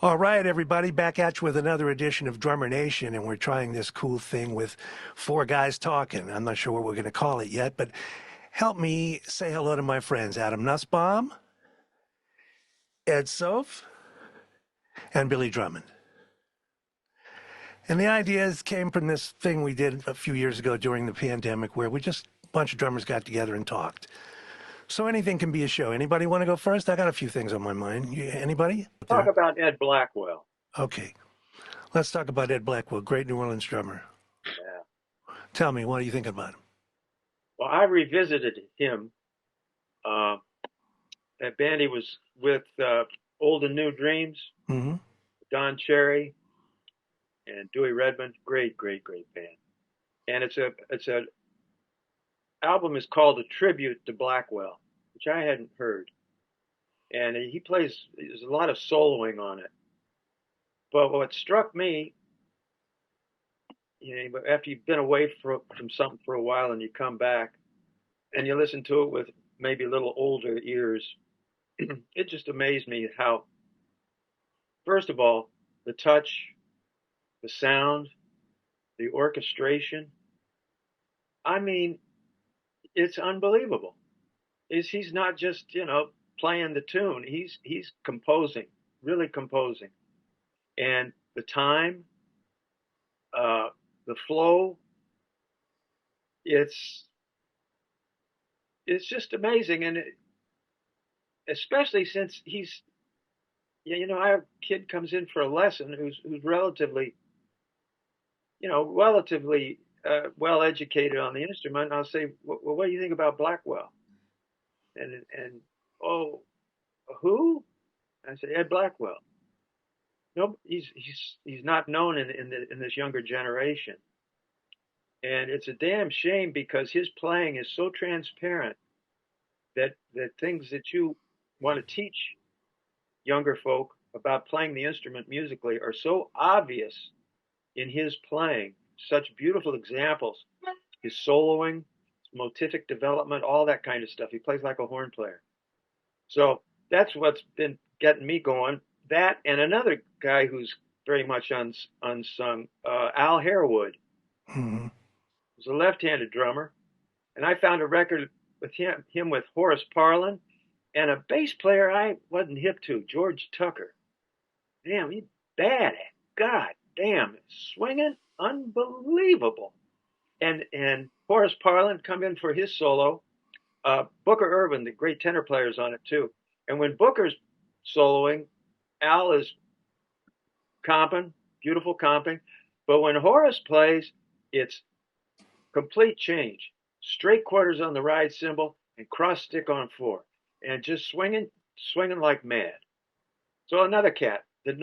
All right, everybody, back at you with another edition of Drummer Nation, and we're trying this cool thing with four guys talking. I'm not sure what we're going to call it yet, but help me say hello to my friends, Adam Nussbaum, Ed Soph, and Billy Drummond. And the ideas came from this thing we did a few years ago during the pandemic where a bunch of drummers got together and talked. So anything can be a show. Anybody want to go first? I got a few things on my mind. Anybody? Talk about Ed Blackwell. Okay. Let's talk about Ed Blackwell, great New Orleans drummer. Yeah. Tell me, what do you think about him? Well, I revisited him. That band he was with, Old and New Dreams, Mm-hmm. Don Cherry and Dewey Redmond. Great, great, great band. And it's a album is called A Tribute to Blackwell, which I hadn't heard. And there's a lot of soloing on it. But what struck me, after you've been away from something for a while and you come back and you listen to it with maybe a little older ears, it just amazed me how, first of all, the touch, the sound, the orchestration. I mean, it's unbelievable. He's not just, playing the tune. He's composing, really composing. And the time, the flow, it's just amazing. And especially since our kid comes in for a lesson who's relatively well educated on the instrument. And I'll say, well, what do you think about Blackwell? And oh, who? I said, Ed Blackwell. No, he's not known in this younger generation, and it's a damn shame because his playing is so transparent that things that you want to teach younger folk about playing the instrument musically are so obvious in his playing. Such beautiful examples. His soloing, his motivic development, all that kind of stuff. He plays like a horn player. So that's what's been getting me going. That and another guy who's very much unsung, Al Harewood. Mm-hmm. He's a left-handed drummer. And I found a record with him with Horace Parlan and a bass player I wasn't hip to, George Tucker. Damn, he's bad. God damn, swinging, unbelievable. And Horace Parlan come in for his solo. Booker Irvin, the great tenor player's on it too. And when Booker's soloing, Al is comping, beautiful comping. But when Horace plays, it's complete change. Straight quarters on the ride cymbal and cross stick on 4. And just swinging like mad. So another cat that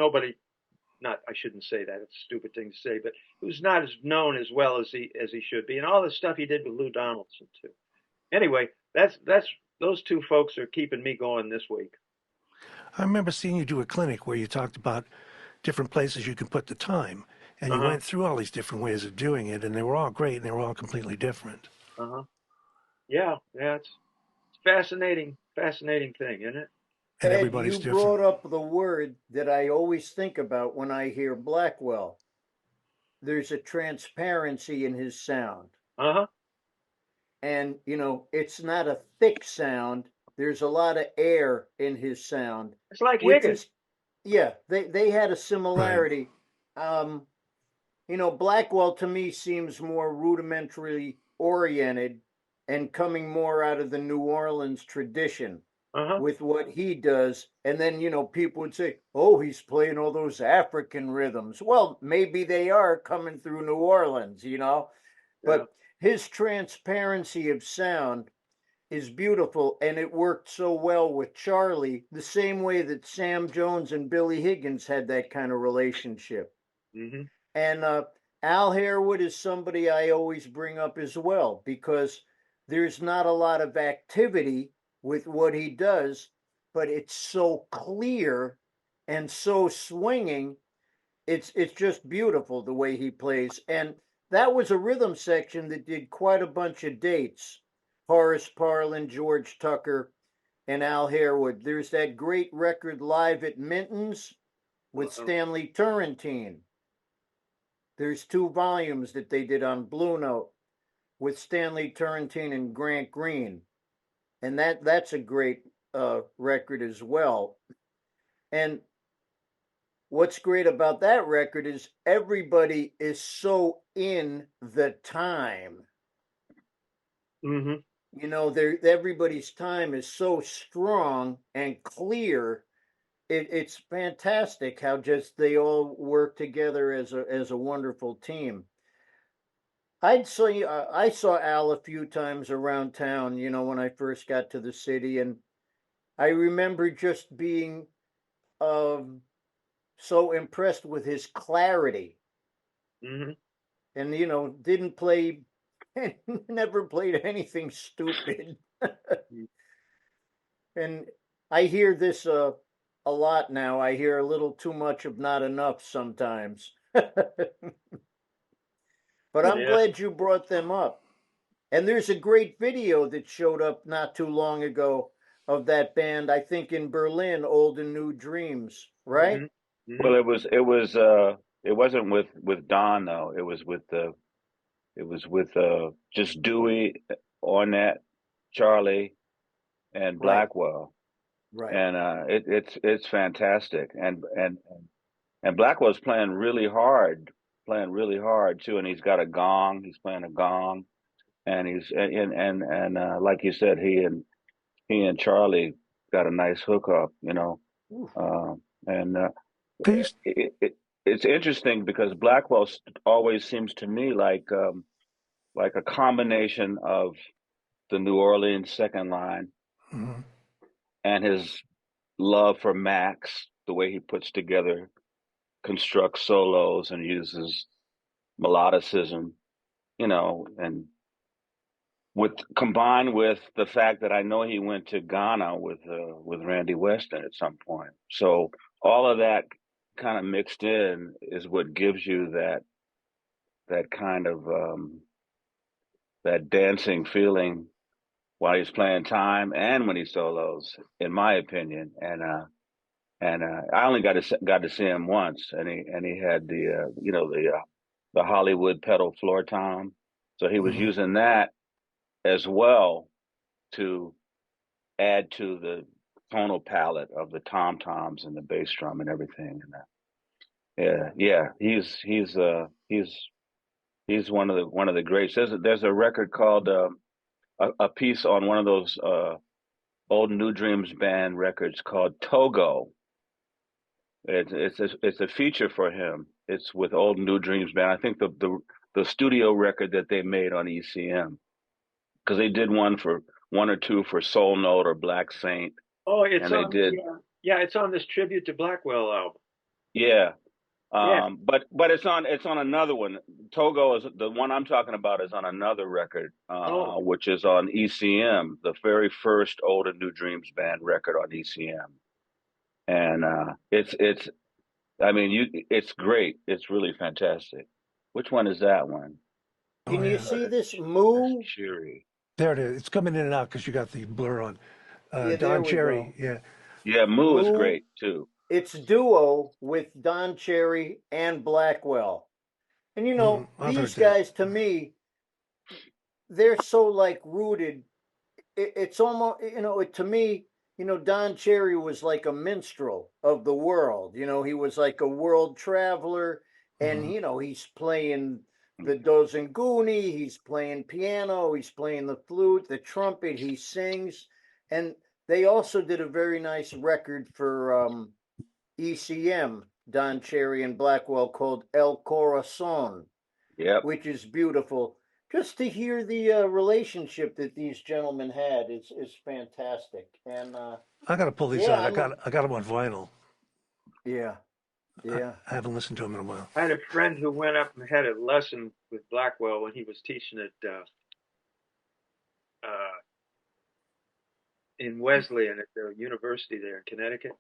I shouldn't say that, it's a stupid thing to say, but who's not as known as well as he should be. And all the stuff he did with Lou Donaldson too. Anyway, that's those two folks are keeping me going this week. I remember seeing you do a clinic where you talked about different places you can put the time, and you went through all these different ways of doing it, and they were all great, and they were all completely different. Yeah, it's fascinating thing, isn't it? And Ed, everybody's you different. brought up the word that I always think about when I hear Blackwell. There's a transparency in his sound. And, it's not a thick sound. There's a lot of air in his sound. It's like Higgins. Yeah, they had a similarity. Right. Blackwell to me seems more rudimentarily oriented and coming more out of the New Orleans tradition with what he does. And then, people would say, oh, he's playing all those African rhythms. Well, maybe they are coming through New Orleans, but his transparency of sound is beautiful, and it worked so well with Charlie, the same way that Sam Jones and Billy Higgins had that kind of relationship. Mm-hmm. And Al Harewood is somebody I always bring up as well, because there's not a lot of activity with what he does, but it's so clear and so swinging. It's just beautiful the way he plays. And that was a rhythm section that did quite a bunch of dates. Horace Parlan, George Tucker, and Al Harewood. There's that great record Live at Minton's with Stanley Turrentine. There's 2 volumes that they did on Blue Note with Stanley Turrentine and Grant Green, and that's a great record as well. And what's great about that record is everybody is so in the time. Mm-hmm. You know, everybody's time is so strong and clear. It's fantastic how just they all work together as a wonderful team. I saw Al a few times around town, you know, when I first got to the city, and I remember just being so impressed with his clarity. Mm-hmm. And, you know, didn't play, never played anything stupid. And I hear this a lot now. I hear a little too much of not enough sometimes. But I'm glad you brought them up. And there's a great video that showed up not too long ago of that band, I think in Berlin, Old and New Dreams, right? Mm-hmm. Well, it wasn't with Don though. It was with just Dewey, Ornette, Charlie, and Blackwell. Right. And it's fantastic. And Blackwell's playing really hard too. And he's got a gong. He's playing a gong, and like you said, he and Charlie got a nice hookup, you know. And Peace. it's interesting because Blackwell always seems to me like a combination of the New Orleans second line and his love for Max, the way he puts together, constructs solos and uses melodicism, you know, and combined with the fact that I know he went to Ghana with Randy Weston at some point. So all of that kind of mixed in is what gives you that kind of that dancing feeling while he's playing time and when he solos, in my opinion. And I only got to see him once, and he had the Hollywood pedal floor tom, so he was using that as well to add to the tonal palette of the tom toms and the bass drum and everything. And he's one of the greats. There's a record called a piece on one of those old New Dreams band records called Togo. It's a feature for him. It's with old New Dreams band. I think the studio record that they made on ECM, because they did one or two for Soul Note or Black Saint. Oh, it's it's on this tribute to Blackwell album. Yeah. But it's on another one. Togo is the one I'm talking about is on another record, which is on ECM, the very first old and New Dreams band record on ECM. And it's great. It's really fantastic. Which one is that one? Can you see this Moo? Cheery. There it is. It's coming in and out because you got the blur on. Don Cherry, go. Yeah, Moo is great too. It's duo with Don Cherry and Blackwell. And you know, these guys to me, they're so like rooted. It's almost, you know, to me, you know, Don Cherry was like a minstrel of the world. You know, he was like a world traveler, and you know, he's playing the dozanguni, he's playing piano, he's playing the flute, the trumpet, he sings. And they also did a very nice record for ECM, Don Cherry and Blackwell, called El Corazon, which is beautiful. Just to hear the relationship that these gentlemen had is fantastic. And I got to pull these out. I got them on vinyl. Yeah. I haven't listened to them in a while. I had a friend who went up and had a lesson with Blackwell when he was teaching at in Wesleyan at the university there in Connecticut.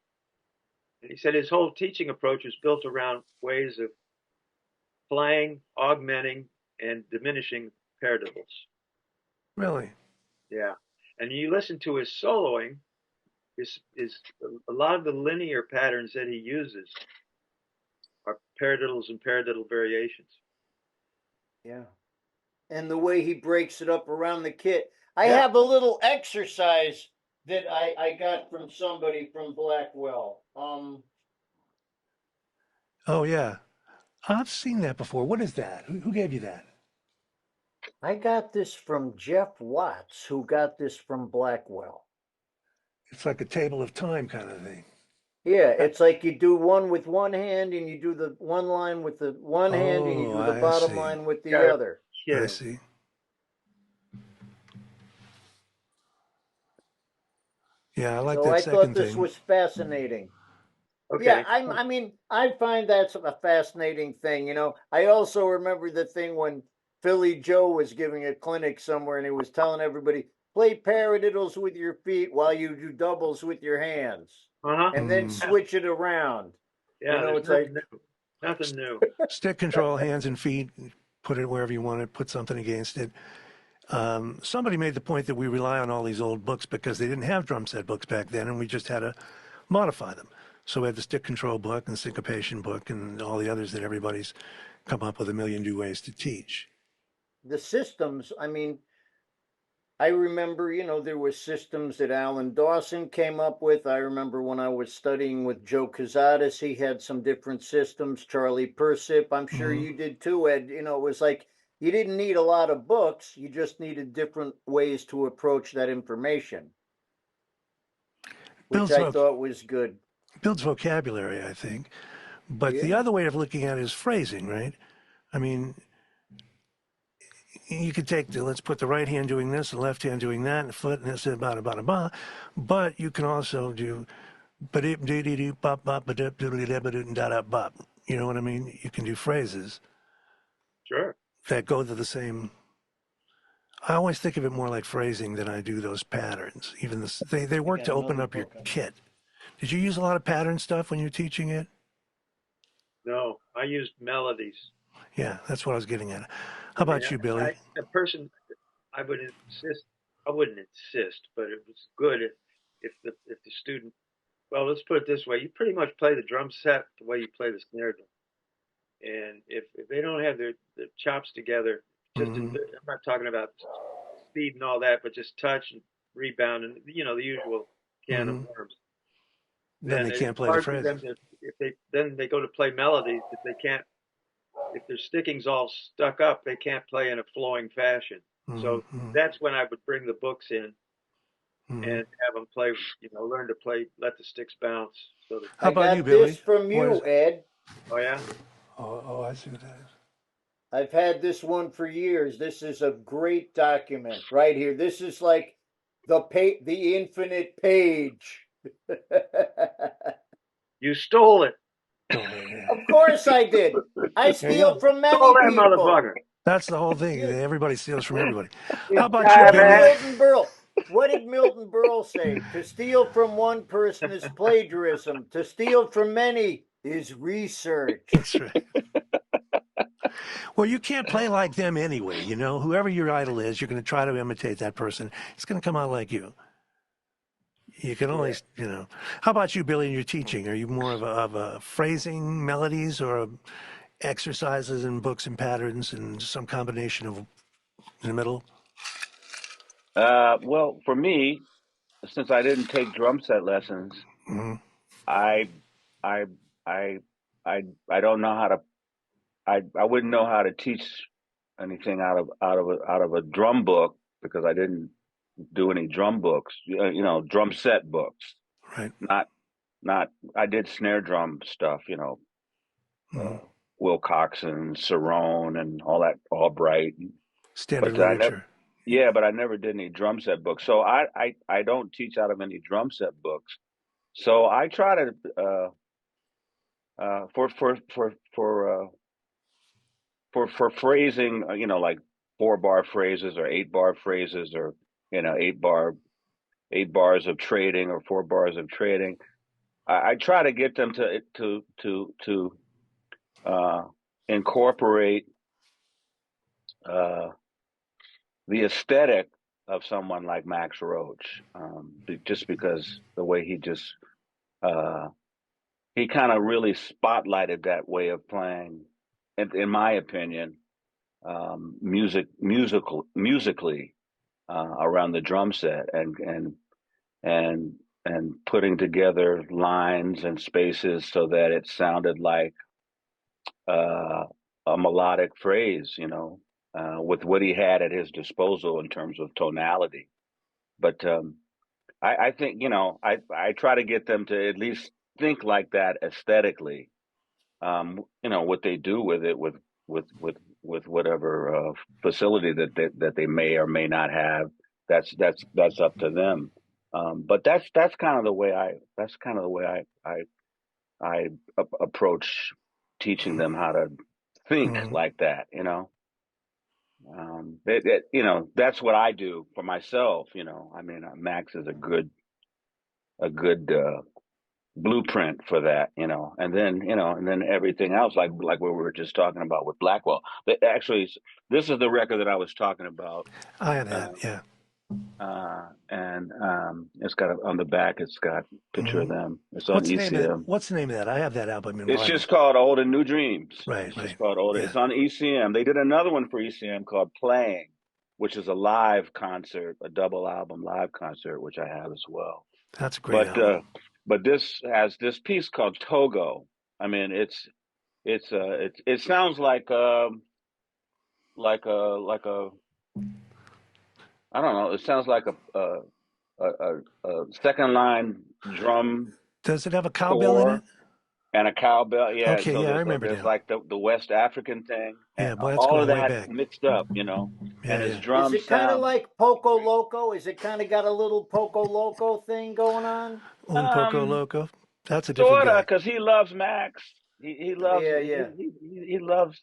And he said his whole teaching approach was built around ways of playing, augmenting, and diminishing paradiddles. Really? Yeah. And you listen to his soloing, is a lot of the linear patterns that he uses paradiddles and paradiddle variations. Yeah. And the way he breaks it up around the kit. I have a little exercise that I got from somebody from Blackwell. Oh, yeah. I've seen that before. What is that? Who gave you that? I got this from Jeff Watts, who got this from Blackwell. It's like a table of time kind of thing. Yeah, it's like you do one with one hand and you do the one line with the one hand and you do the I bottom see. line with the other. I see. Yeah, I like So that I second thought this thing. was fascinating. Okay. Yeah, I mean, I find that's a fascinating thing. You know, I also remember the thing when Philly Joe was giving a clinic somewhere and he was telling everybody, play paradiddles with your feet while you do doubles with your hands. And then switch it around. Yeah, you know, it's nothing like new. Nothing new. Stick control, hands and feet, put it wherever you want it, put something against it. Somebody made the point that we rely on all these old books because they didn't have drum set books back then, and we just had to modify them. So we had the stick control book and syncopation book and all the others that everybody's come up with a million new ways to teach. the systems. I mean, I remember, you know, there were systems that Alan Dawson came up with. I remember when I was studying with Joe Cazares, he had some different systems. Charlie Persip, I'm sure you did too, Ed. You know, it was like you didn't need a lot of books. You just needed different ways to approach that information, which I thought was good. Builds vocabulary, I think. But the other way of looking at it is phrasing, right? I mean, you could take let's put the right hand doing this, the left hand doing that, and the foot, and this, but you can also do, you know what I mean? You can do phrases. Sure. That go to the same. I always think of it more like phrasing than I do those patterns. Even this, they work to open up your kit. Did you use a lot of pattern stuff when you're teaching it? No, I used melodies. Yeah, that's what I was getting at. How about you, Billy? I would insist. I wouldn't insist, but it was good if the student. Well, let's put it this way: you pretty much play the drum set the way you play the snare drum, and if they don't have their chops together, just I'm not talking about speed and all that, but just touch and rebound and the usual can of worms. Then they can't play the phrases. Then they go to play melodies. If their sticking's all stuck up, they can't play in a flowing fashion. So that's when I would bring the books in and have them play. Learn to play, let the sticks bounce. How about you, Billy? This from you, Ed. Oh yeah. Oh, I see what that is. I've had this one for years. This is a great document right here. This is like the infinite page. You stole it. Of course I did. I steal from many Stole that people. motherfucker. That's the whole thing. Everybody steals from everybody. How about you, Billy? Milton Berle. What did Milton Berle say? To steal from one person is plagiarism. To steal from many is research. That's right. Well, you can't play like them anyway. Whoever your idol is, you're going to try to imitate that person. It's going to come out like you. You can only, How about you, Billy, in your teaching? Are you more of a phrasing, melodies, or exercises and books and patterns and some combination of in the middle? Well, for me, since I didn't take drum set lessons, I don't know how to. I wouldn't know how to teach anything out of a drum book because I didn't do any drum books. Drum set books. Right. Not. I did snare drum stuff. Wilcox and Cerrone and all that, Albright. Standard literature. But I never did any drum set books. So I don't teach out of any drum set books. So I try to for phrasing, like 4-bar phrases or 8-bar phrases or 8 bars of trading or 4 bars of trading. I try to get them to incorporate the aesthetic of someone like Max Roach, just because the way he just he kind of really spotlighted that way of playing, in my opinion, musically around the drum set, and and putting together lines and spaces so that it sounded like uh, a melodic phrase, with what he had at his disposal in terms of tonality. But I think, I try to get them to at least think like that aesthetically. What they do with it, with whatever facility that they may or may not have, that's up to them. But that's kind of the way I approach teaching them how to think like that. That's what I do for myself. I mean, Max is a good blueprint for that, and then everything else, like what we were just talking about with Blackwell. Actually, this is the record that I was talking about. I have that, yeah. And it's got on the back. It's got a picture of them. It's on ECM. What's the name of that? I have that album in It's vinyl. just called Old and New Dreams. Right, It's right. just called Old. Yeah. It's on ECM. They did another one for ECM called Playing, which is a live concert, a double album live concert, which I have as well. That's a great album. But this has this piece called Togo. I mean, it sounds like a I don't know. It sounds like a second line drum Does it have a cowbell in it? and a cowbell. Yeah. Okay, So yeah, I remember there's now. like the West African thing, Yeah, and boy, that's all going of way that back. mixed up, and Yeah, his yeah. drums Is it kind of sound. like Poco Loco? Is it kind of got a little Poco Loco thing going on? Un Poco Loco. That's a different Sorta, guy. because he loves Max. He loves Yeah, yeah, he loves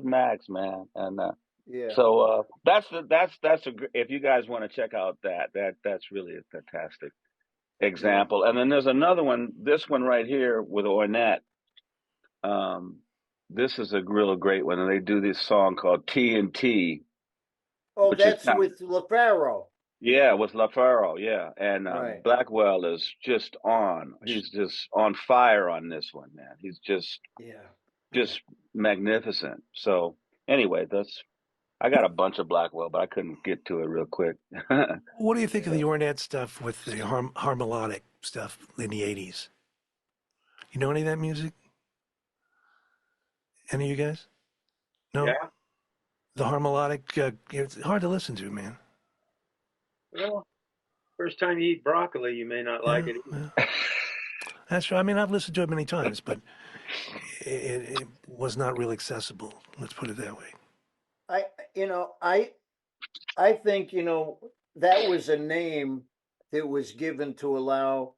Max, man, and yeah. so if you guys want to check out that's really a fantastic example. And then there's another one, this one right here with Ornette. This is a real great one, and they do this song called T&T, Oh, which is that's with LaFaro. with LaFaro, yeah. And Right. Blackwell is just on. He's just on fire on this one, man. He's just Yeah. magnificent. So anyway, I got a bunch of Blackwell, but I couldn't get to it real quick. What do you think of the Ornette stuff with the harmonic stuff in the 80s? You know any of that music? Any of you guys? No? Yeah. The harmonic, it's hard to listen to, man. Well, first time you eat broccoli, you may not like it. Yeah. That's right. I mean, I've listened to it many times, but it was not real accessible. Let's put it that way. I think, that was a name that was given to allow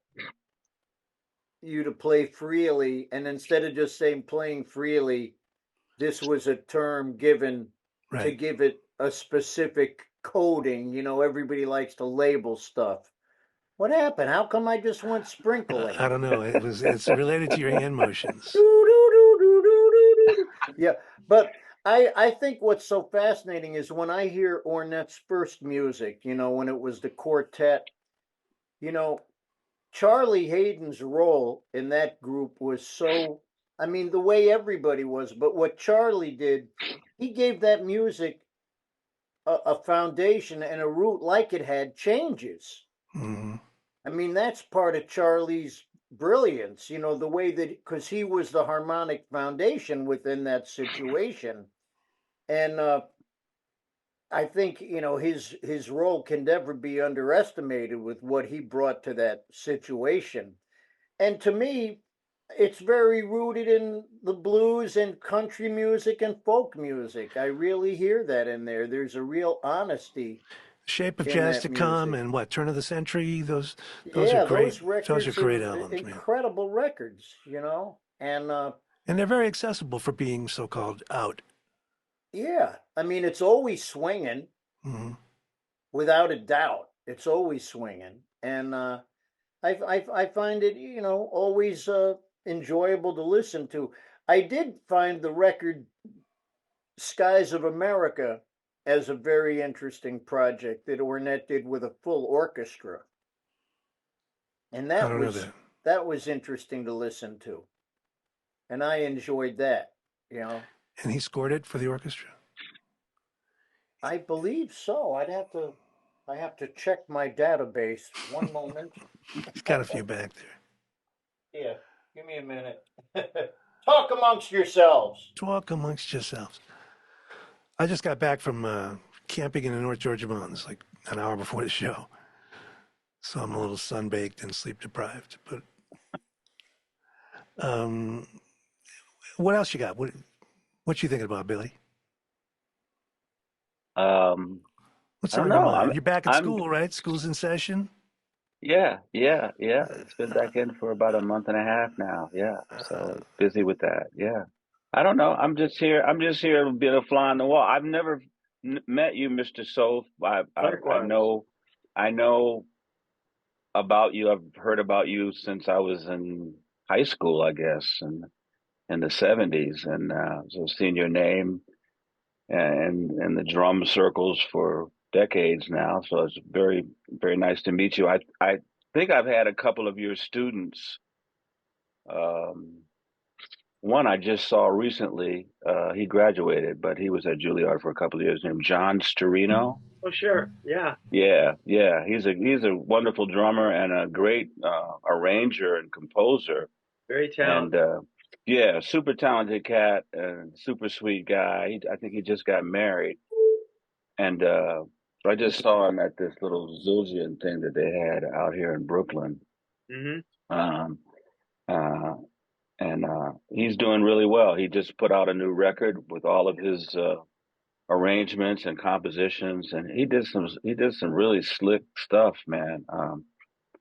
you to play freely. And instead of just saying playing freely, this was a term given to give it a specific coding. Everybody likes to label stuff. What happened? How come I just went sprinkling? I don't know. It's related to your hand motions. Yeah, but I think what's so fascinating is when I hear Ornette's first music, when it was the quartet, Charlie Hayden's role in that group was so, I mean, the way everybody was, but what Charlie did, he gave that music a foundation and a root like it had changes. Mm-hmm. I mean, that's part of Charlie's brilliance, the way that, because he was the harmonic foundation within that situation. And I think, his role can never be underestimated with what he brought to that situation. And to me, it's very rooted in the blues and country music and folk music. I really hear that in there. There's a real honesty. Shape of Jazz to Come and what, Turn of the Century, those are great. Those records those are great albums, incredible man. records, and they're very accessible for being so-called out. Yeah, I mean, it's always swinging, without a doubt. It's always swinging, and I find it, always enjoyable to listen to. I did find the record Skies of America as a very interesting project that Ornette did with a full orchestra. And that was interesting to listen to. and I enjoyed that. And he scored it for the orchestra? I believe so. I have to check my database. One moment. He's got a few back there. Yeah, give me a minute. Talk amongst yourselves. Talk amongst yourselves. I just got back from camping in the North Georgia mountains like an hour before the show. So I'm a little sun-baked and sleep deprived. But what else you got? What you thinking about, Billy? What's I on don't your know. mind? You're back at I'm school, right? School's in session. yeah. It's been back in for about a month and a half now. Yeah, so busy with that. Yeah, I don't know. I'm just here. Being a fly on the wall. I've never met you, Mr. Soph. I Likewise. know about you. I've heard about you since I was in high school, I guess, and in the '70s, and so seeing your name and the drum circles for decades now. So it's very, very nice to meet you. I think I've had a couple of your students. One I just saw recently. He graduated, but he was at Juilliard for a couple of years. Named John Storino. Oh, sure. Yeah. Yeah. He's a wonderful drummer and a great arranger and composer. Very And talented. yeah, super talented cat and super sweet guy. I think he just got married. And so I just saw him at this little Zildjian thing that they had out here in Brooklyn. Mm-hmm. Um, uh, and he's doing really well. He just put out a new record with all of his arrangements and compositions, and he did some really slick stuff, man.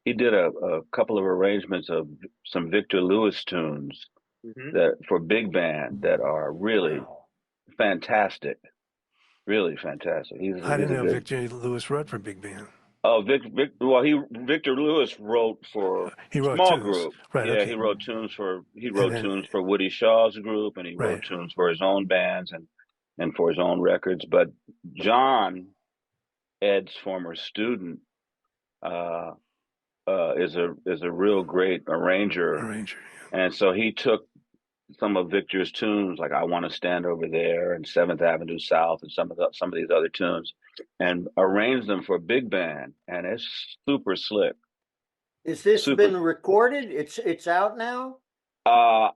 He did a couple of arrangements of some Victor Lewis tunes Mm-hmm. that for big band that are really fantastic. Really fantastic. I He's didn't a know good. Victor Lewis wrote for big band. Oh, well, Victor Lewis wrote for He wrote small tunes. group. Right, Yeah, okay. he And wrote then, tunes for Woody Shaw's group, and he right. wrote tunes for his own bands and for his own records. But John, Ed's former student, uh, is a real great arranger, Arranger. and so he took some of Victor's tunes, like "I Want to Stand Over There" and Seventh Avenue South, and some of these other tunes, and arranged them for big band, and it's super slick. Is this Super. been recorded? It's out now? Uh,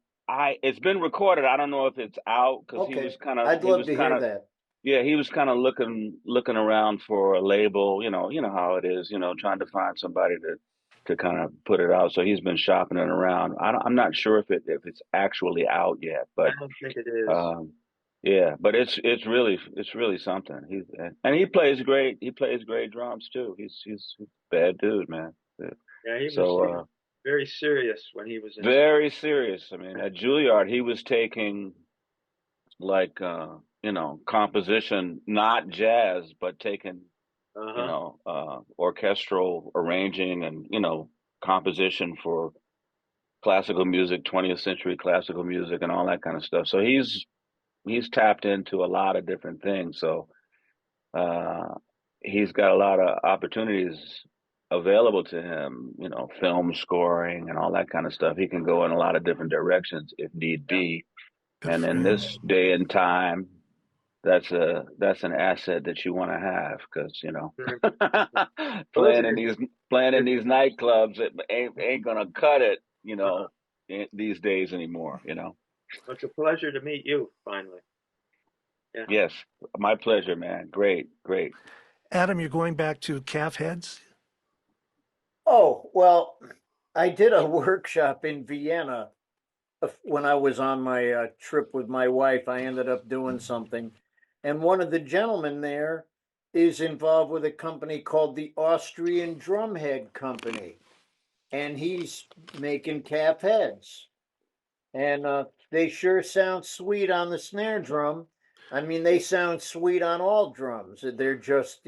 it's been recorded. I don't know if it's out because Okay. I'd love to hear that. yeah, he was kind of looking around for a label. You know how it is. Trying to find somebody to kind of put it out. So he's been shopping it around. I'm not sure if it's actually out yet, but I don't think it is. yeah, but it's really something. He plays great. He plays great drums too. He's a bad dude, man. Yeah, he was So very serious when he was in. very serious. I mean, at Juilliard, he was taking like composition, not jazz, but taking orchestral arranging and composition for classical music, 20th century classical music, and all that kind of stuff. So he's tapped into a lot of different things. So he's got a lot of opportunities available to him, film scoring and all that kind of stuff. He can go in a lot of different directions if need be. Good And for in him. this day and time, that's an asset that you want to have because playing in these nightclubs it ain't gonna cut it these days anymore. It's a pleasure to meet you finally. Yeah. Yes, my pleasure, man. Great. Adam, you're going back to Calf Heads? Oh, well, I did a workshop in Vienna when I was on my trip with my wife. I ended up doing something. And one of the gentlemen there is involved with a company called the Austrian Drumhead Company. And he's making calf heads. And they sure sound sweet on the snare drum. I mean, they sound sweet on all drums. They're just,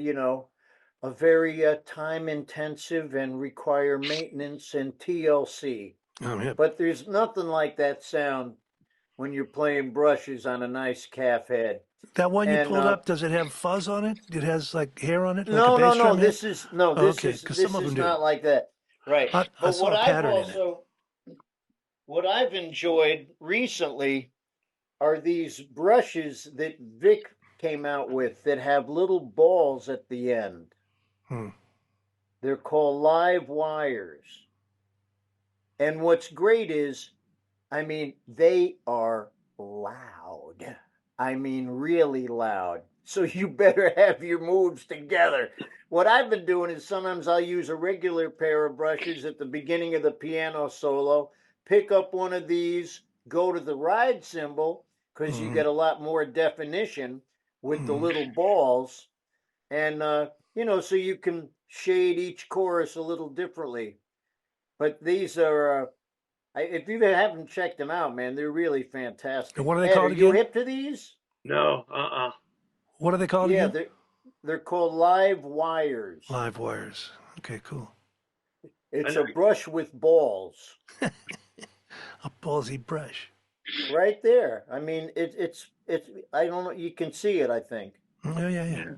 a very time intensive and require maintenance and TLC. Oh, yeah. But there's nothing like that sound when you're playing brushes on a nice calf head. That one you pulled up, does it have fuzz on it? It has like hair on it? Like No, a bass drum This head? is Okay, 'cause some of them do. not like that. Right. I But saw what a I've pattern in it. also What I've enjoyed recently are these brushes that Vic came out with that have little balls at the end. They're called live wires. And what's great is, I mean, they are loud. I mean, really loud. So you better have your moves together. What I've been doing is sometimes I'll use a regular pair of brushes at the beginning of the piano solo, pick up one of these, go to the ride cymbal, because you get a lot more definition with the little balls. And, so you can shade each chorus a little differently. But these are, if you haven't checked them out, man, they're really fantastic. And what are they Ed, called are you again? hip to these? No, What are they called Yeah, again? they're called live wires. Live wires. Okay, cool. It's a brush with balls. A ballsy brush. Right there. I mean, it's. I don't know. You can see it, I think. Yeah.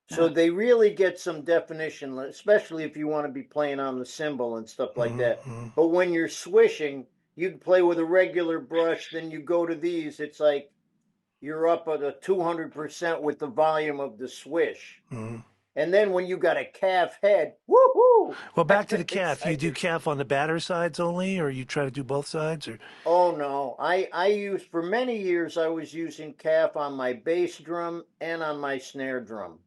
So they really get some definition, especially if you want to be playing on the cymbal and stuff like that. But when you're swishing, you can play with a regular brush, then you go to these. It's like you're up at a 200% with the volume of the swish. And then when you got a calf head, woohoo! Well, back to the calf. You do calf on the batter sides only, or you try to do both sides, or? Oh no, I used for many years. I was using calf on my bass drum and on my snare drum,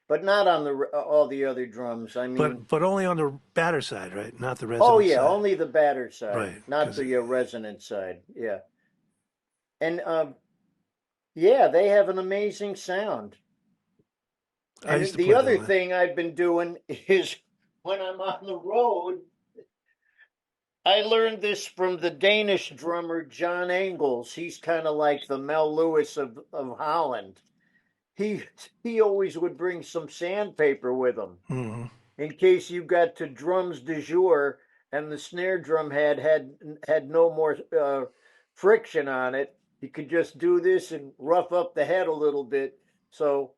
but not on all the other drums. I mean, but only on the batter side, right? Not the resonant oh yeah, side. only the batter side, Right, not the resonant side. Yeah, and yeah, they have an amazing sound. And the other thing I've been doing is when I'm on the road, I learned this from the Danish drummer John Engels. He's kind of like the Mel Lewis of Holland. He always would bring some sandpaper with him in case you got to drums de jour and the snare drum had no more friction on it. You could just do this and rough up the head a little bit. So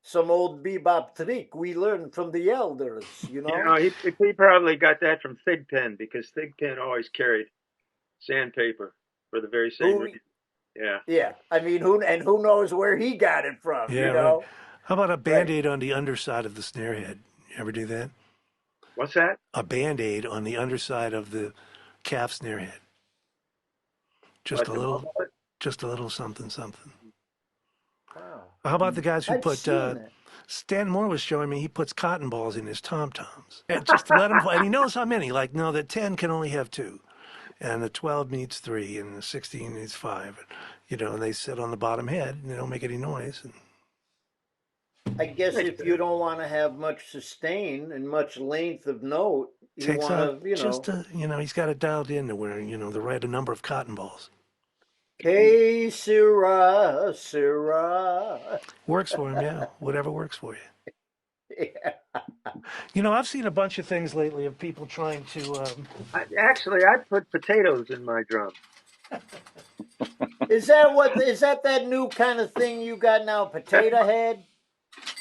some old bebop trick we learned from the elders, you know? he probably got that from Thigpen because Thigpen always carried sandpaper for the very same reason. Yeah. Yeah. I mean, who knows where he got it from, Yeah, you know? right. How about a Band-Aid on the underside of the snare head? You ever do that? What's that? A Band-Aid on the underside of the calf snare head. Just a little something. Wow. How about the guys who I've put, seen that. Stan Moore was showing me, he puts cotton balls in his tom-toms. Just to let him play. And he knows how many. Like, no, the 10 can only have 2. And the 12 needs 3. And the 16 needs 5. And they sit on the bottom head and they don't make any noise. And I guess if you don't want to have much sustain and much length of note, you takes out want to, just he's got it dialed in to where, the right number of cotton balls. Que sera, sera. Works for him, yeah. Whatever works for you. Yeah. I've seen a bunch of things lately of people trying to. I put potatoes in my drum. Is that that new kind of thing you got now, potato head?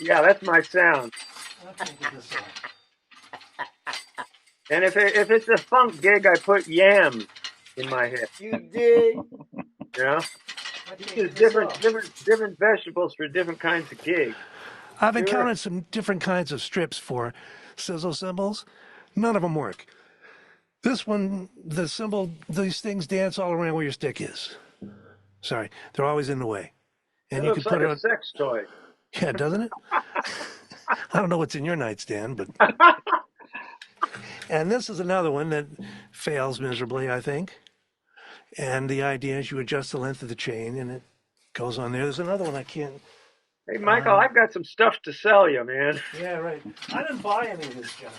Yeah, that's my sound. And if it's a funk gig, I put yams in my head. You dig? Different vegetables for different kinds of gigs. I've encountered some different kinds of strips for sizzle cymbals. None of them work. This one, the cymbal, these things dance all around where your stick is. Sorry, they're always in the way. And it you looks can put like it a on. Sex toy. Yeah, doesn't it? I don't know what's in your nightstand, but. And this is another one that fails miserably, I think. And the idea is you adjust the length of the chain and it goes on there. There's another one I can't. Hey, Michael, I've got some stuff to sell you, man. Yeah, right. I didn't buy any of this junk.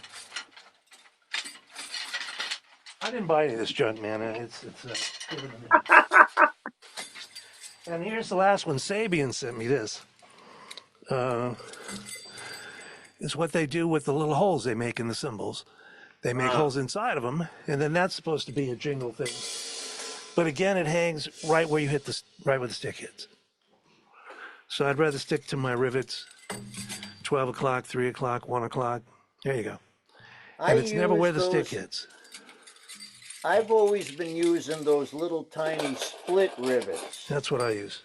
Man. It's given to me. And here's the last one. Sabian sent me this. Is what they do with the little holes they make in the cymbals. They make holes inside of them, and then that's supposed to be a jingle thing. But again, it hangs right where you hit right where the stick hits. So I'd rather stick to my rivets, 12 o'clock, 3 o'clock, 1 o'clock. There you go. And it's never where the stick hits. I've always been using those little tiny split rivets. That's what I use.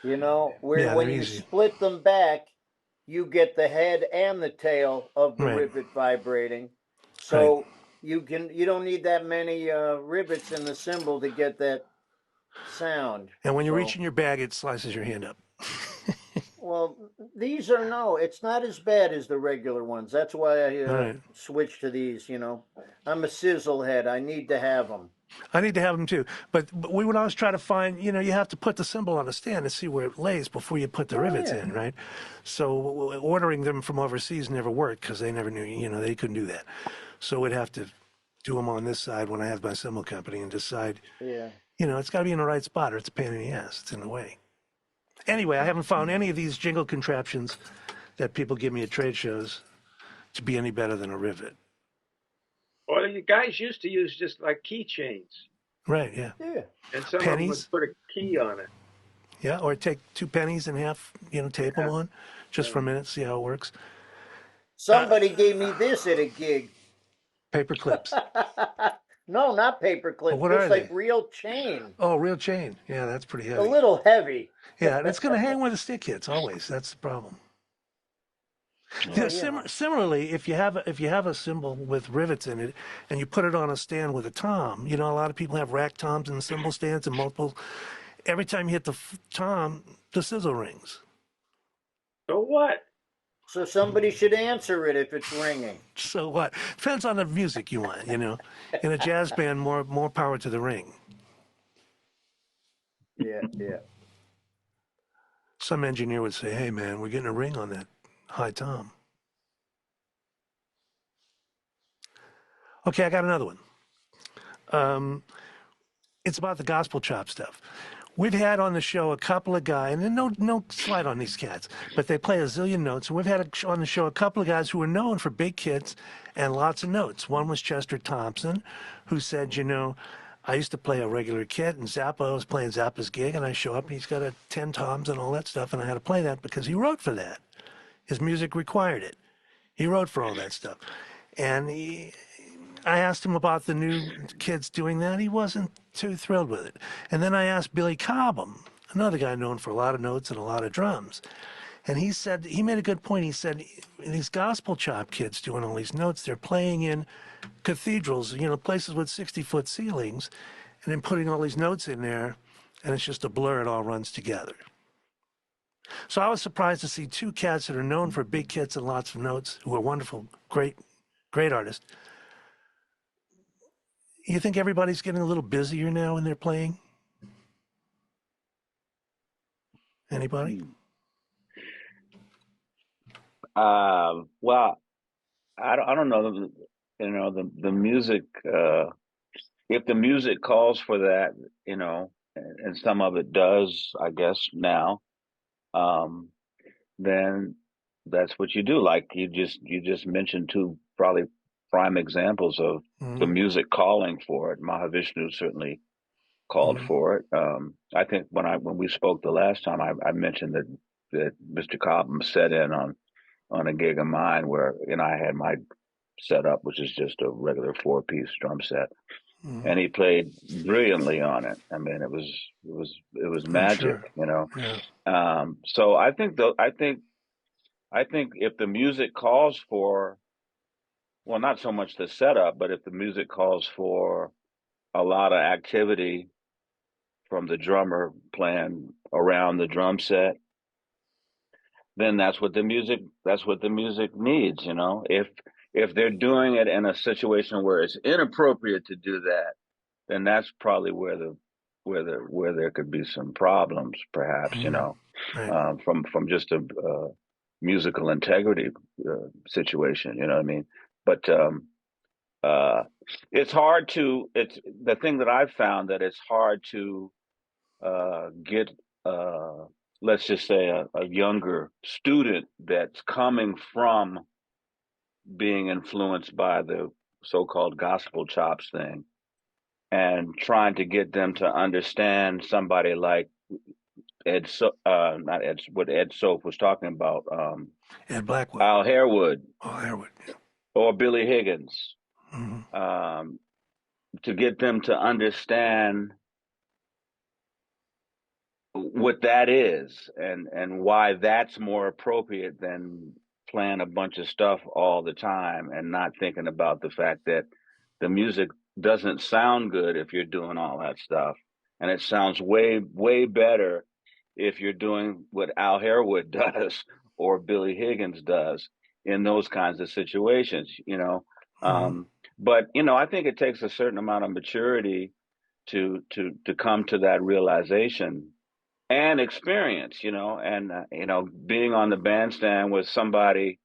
You know, where Yeah, when they're you easy. split them back, you get the head and the tail of the Right. rivet vibrating. So you don't need that many rivets in the cymbal to get that sound. And when you So, reach in your bag, it slices your hand up. well, these are no, it's not as bad as the regular ones. That's why I Right. switched to these. You know, I'm a sizzle head. I need to have them. I need to have them too. But we would always try to find, you know, you have to put the cymbal on a stand and see where it lays before you put the rivets yeah. in, right? So ordering them from overseas never worked because they never knew, you know, they couldn't do that. So we'd have to do them on this side when I have my cymbal company and decide, Yeah. you know, it's got to be in the right spot or it's a pain in the ass. It's in the way. Anyway, I haven't found any of these jingle contraptions that people give me at trade shows to be any better than a rivet. Well, you guys used to use just like keychains, Right, yeah. Yeah. and some of them Pennies. would put a key on it. Yeah, or take 2 pennies in half, you know, tape them on just for a minute, see how it works. Somebody gave me this at a gig. Paper clips. No, not paper clips. what Just are like they? real chain. Oh, real chain. Yeah, that's pretty A heavy. little heavy. Yeah, and it's going to hang where the stick hits always. That's the problem. Yeah, Similarly, if you have a cymbal with rivets in it and you put it on a stand with a tom, you know, a lot of people have rack toms and cymbal stands and multiple. Every time you hit the tom, the sizzle rings. So what? So somebody should answer it if it's ringing. So what? Depends on the music you want, you know. In a jazz band, more power to the ring. Yeah, yeah. Some engineer would say, "Hey, man, we're getting a ring on that high tom." Okay, I got another one. It's about the gospel chop stuff. We've had on the show a couple of guys, and no slight on these cats, but they play a zillion notes. And we've had on the show a couple of guys who were known for big hits and lots of notes. One was Chester Thompson, who said, you know, I used to play a regular kit, and Zappa, I was playing Zappa's gig, and I show up, and he's got 10 toms and all that stuff, and I had to play that because he wrote for that. His music required it. He wrote for all that stuff. And I asked him about the new kids doing that. He wasn't too thrilled with it. And then I asked Billy Cobham, another guy known for a lot of notes and a lot of drums. And he said, he made a good point. He said, these gospel chop kids doing all these notes, they're playing in cathedrals, you know, places with 60-foot ceilings, and then putting all these notes in there, and it's just a blur. It all runs together. So I was surprised to see two cats that are known for big hits and lots of notes, who are wonderful, great artists. You think everybody's getting a little busier now when they're playing? Anybody? Well, I don't know. You know, the music. If the music calls for that, you know, and some of it does, I guess now, then that's what you do. Like you just mentioned two probably prime examples of the music calling for it. Mahavishnu certainly called for it. I think when we spoke the last time, I mentioned that Mr. Cobham set in on a gig of mine where, you know, I had my setup, which is just a regular 4-piece drum set, and he played brilliantly on it. I mean, it was magic, sure. You know. Yeah. So I think if the music calls for, well, not so much the setup, but if the music calls for a lot of activity from the drummer playing around the drum set, then that's what the music needs, you know. If they're doing it in a situation where it's inappropriate to do that, then that's probably where there could be some problems, perhaps, you know, Right. from just a musical integrity situation, you know what I mean? But it's hard to. It's the thing that I've found, that it's hard to get, let's just say, a younger student that's coming from being influenced by the so-called gospel chops thing, and trying to get them to understand somebody like not Ed, what Ed Soph was talking about, Ed Blackwell. Al Harewood, Oh, Harewood. Yeah. or Billy Higgins. Mm-hmm. to get them to understand what that is and why that's more appropriate than playing a bunch of stuff all the time and not thinking about the fact that the music doesn't sound good if you're doing all that stuff, and it sounds way better if you're doing what Al Harewood does or Billy Higgins does in those kinds of situations, you know. Mm-hmm. But you know, I think it takes a certain amount of maturity to come to that realization and experience, you know, and you know, being on the bandstand with somebody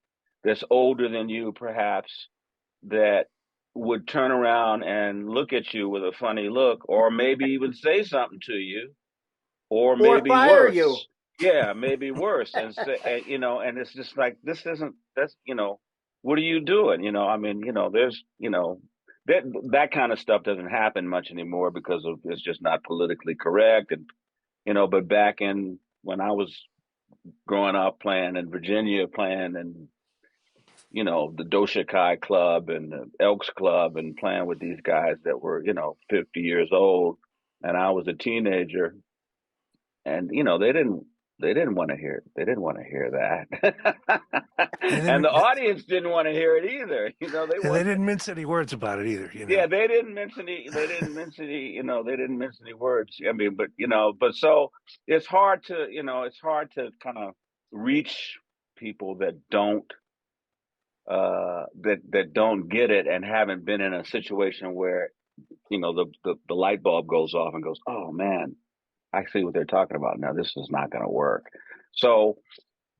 that's older than you, perhaps, that would turn around and look at you with a funny look, or maybe even say something to you, or Or maybe fire you. worse. Yeah, maybe worse, and say, and, you know, and it's just like this isn't that's you know, what are you doing? You know, I mean, you know, there's you know. That kind of stuff doesn't happen much anymore because of it's just not politically correct, and you know, but back in when I was growing up playing in Virginia, playing in, you know, the Dosha Kai Club and the Elks Club and playing with these guys that were, you know, 50 years old. And I was a teenager and, you know, they didn't want to hear it. They didn't want to hear that. They And the didn't, audience didn't want to hear it either. You know, they and they want didn't mince any words about it either, you know. yeah, they didn't mention any, you know, they didn't mention any words. I mean, but you know, but so it's hard to, you know, it's hard to kind of reach people that don't that don't get it and haven't been in a situation where, you know, the light bulb goes off and goes, "Oh man, I see what they're talking about. Now this is not going to work." So,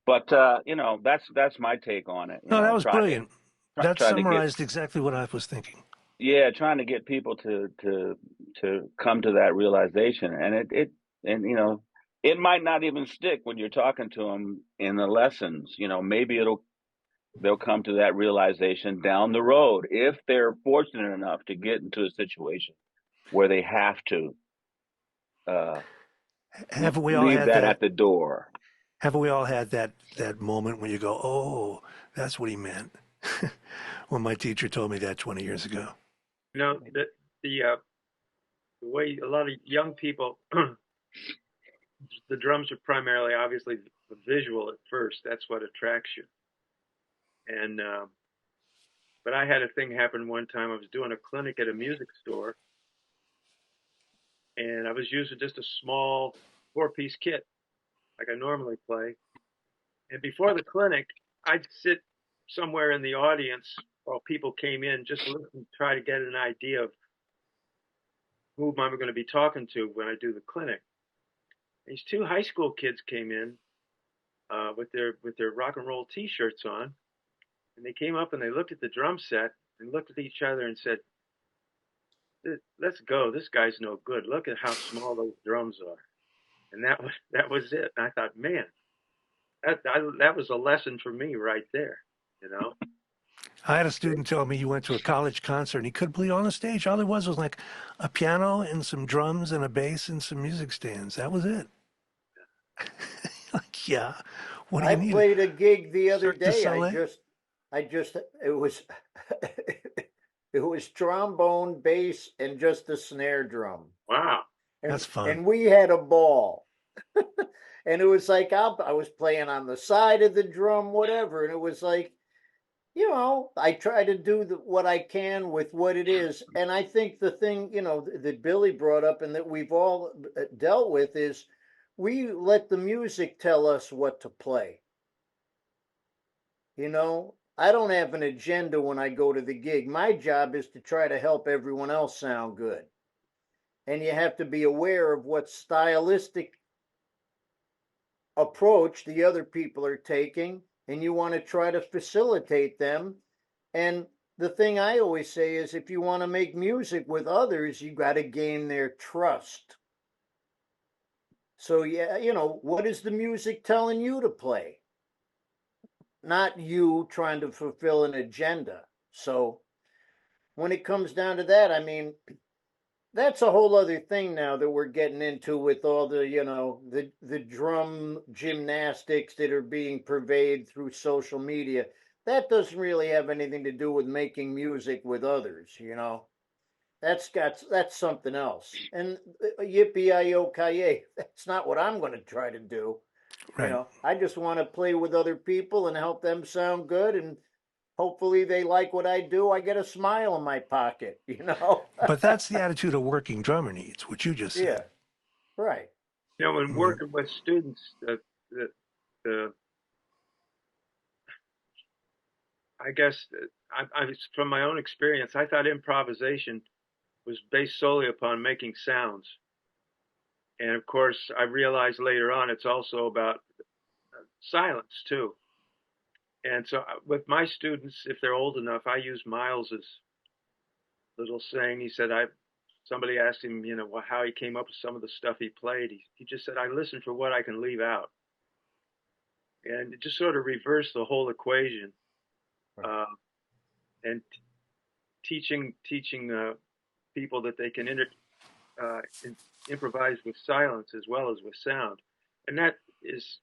but you know, that's my take on it, you No, that know, was brilliant. That trying to get summarized exactly what I was thinking. yeah, trying to get people to come to that realization, and it and you know, it might not even stick when you're talking to them in the lessons. You know, maybe they'll come to that realization down the road if they're fortunate enough to get into a situation where they have to uh, Haven't we all leave had that that? at the door. Haven't we all had that moment when you go, "Oh, that's what he meant," when my teacher told me that 20 years ago. You know, the way a lot of young people, the drums are primarily obviously visual at first. That's what attracts you. And but I had a thing happen one time. I was doing a clinic at a music store, and I was using just a small four-piece kit like I normally play. And before the clinic, I'd sit somewhere in the audience while people came in, just listen, try to get an idea of who I'm going to be talking to when I do the clinic. These two high school kids came in with their rock and roll T-shirts on, and they came up and they looked at the drum set and looked at each other and said, "Let's go. This guy's no good. Look at how small those drums are." And that was it. And I thought, man, that was a lesson for me right there. You know. I had a student tell me he went to a college concert and he couldn't play on the stage. All there was like a piano and some drums and a bass and some music stands. That was it. Like, yeah, what do I you need? played a gig the other Cirque du day. Soleil? It was, it was trombone, bass, and just a snare drum. Wow. That's fun. And we had a ball. And it was like I was playing on the side of the drum, whatever. And it was like, you know, I try to do what I can with what it is. And I think the thing, you know, that Billy brought up and that we've all dealt with is we let the music tell us what to play. You know, I don't have an agenda when I go to the gig. My job is to try to help everyone else sound good. And you have to be aware of what stylistic approach the other people are taking, and you want to try to facilitate them. And the thing I always say is if you want to make music with others, you got to gain their trust. So, yeah, you know, what is the music telling you to play? Not you trying to fulfill an agenda. So, when it comes down to that, I mean, that's a whole other thing now that we're getting into with all the, you know, the drum gymnastics that are being purveyed through social media. That doesn't really have anything to do with making music with others, you know. that's something else. And yippee-i-yo-ki-yay, that's not what I'm going to try to do. Right. I just want to play with other people and help them sound good, and hopefully they like what I do. I get a smile in my pocket. But that's the attitude a working drummer needs, what you just Yeah, said. right. When Yeah. working with students, the I guess from my own experience, I thought improvisation was based solely upon making sounds. And of course, I realized later on it's also about silence too. And so with my students, if they're old enough, I use Miles's little saying. He said, somebody asked him, how he came up with some of the stuff he played. He just said, I listen for what I can leave out. And it just sort of reversed the whole equation. Right. And teaching people that they can improvise with silence as well as with sound, and that is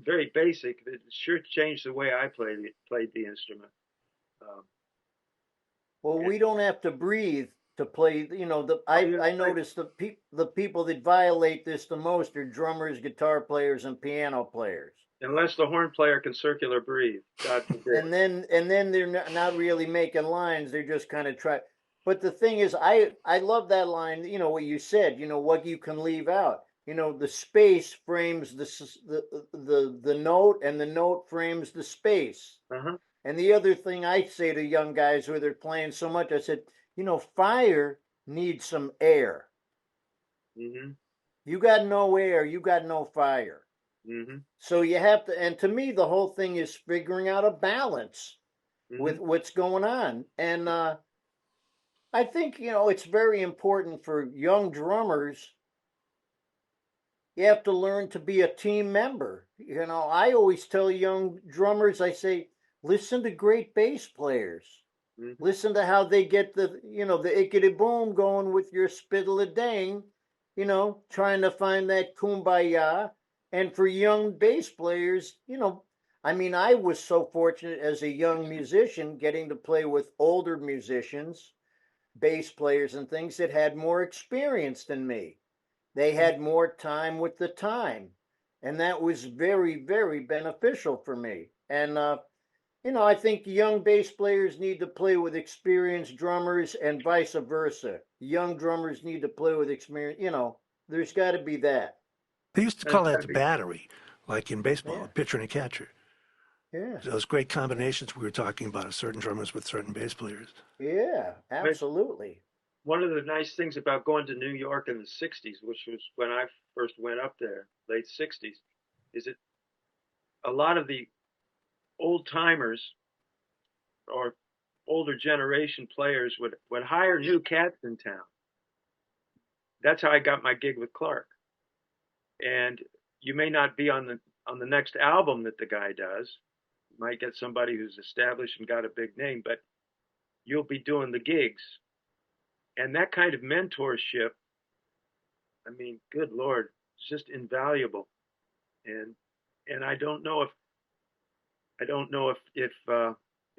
very basic. It sure changed the way I played the instrument. Well, we don't have to breathe to play. I noticed the people that violate this the most are drummers, guitar players, and piano players. Unless the horn player can circular breathe, God forbid. And then they're not really making lines. They're just kind of try. But the thing is, I love that line. What you said. What you can leave out. The space frames the note, and the note frames the space. Uh-huh. And the other thing I say to young guys who they're playing so much, I said, fire needs some air. Mm-hmm. You got no air, you got no fire. Mm-hmm. So you have to, and to me, the whole thing is figuring out a balance with what's going on. And I think, it's very important for young drummers. You have to learn to be a team member. I always tell young drummers, I say, listen to great bass players. Mm-hmm. Listen to how they get the ickety boom going with your spittle-a-dang, trying to find that kumbaya. And for young bass players, I was so fortunate as a young musician getting to play with older musicians, bass players and things that had more experience than me. They had more time with the time. And that was very, very beneficial for me. And, I think young bass players need to play with experienced drummers and vice versa. Young drummers need to play with experience. There's got to be that. They used to call that the battery, like in baseball, Yeah. a pitcher and a catcher. Yeah. Those great combinations we were talking about, certain drummers with certain bass players. Yeah, absolutely. One of the nice things about going to New York in the 60s, which was when I first went up there, late 60s, is that a lot of the old timers or older generation players would hire new cats in town. That's how I got my gig with Clark. And you may not be on the next album that the guy does. You might get somebody who's established and got a big name, but you'll be doing the gigs. And that kind of mentorship, good Lord, it's just invaluable. And I don't know if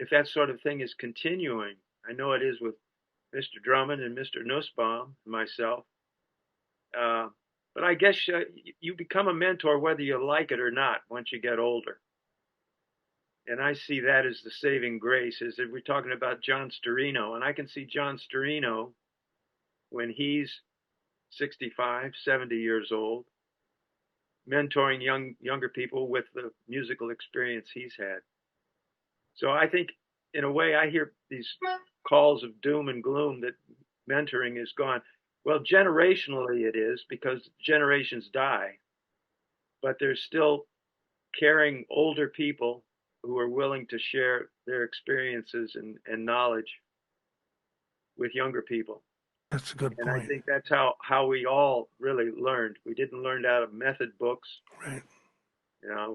that sort of thing is continuing. I know it is with Mr. Drummond and Mr. Nussbaum and myself. But I guess you become a mentor whether you like it or not once you get older. And I see that as the saving grace, is that we're talking about John Storino. And I can see John Storino when he's 65, 70 years old, mentoring younger people with the musical experience he's had. So I think, in a way, I hear these calls of doom and gloom that mentoring is gone. Well, generationally it is, because generations die, but there's still caring older people who are willing to share their experiences and knowledge with younger people. That's a good point. And I think that's how we all really learned. We didn't learn out of method books. Right.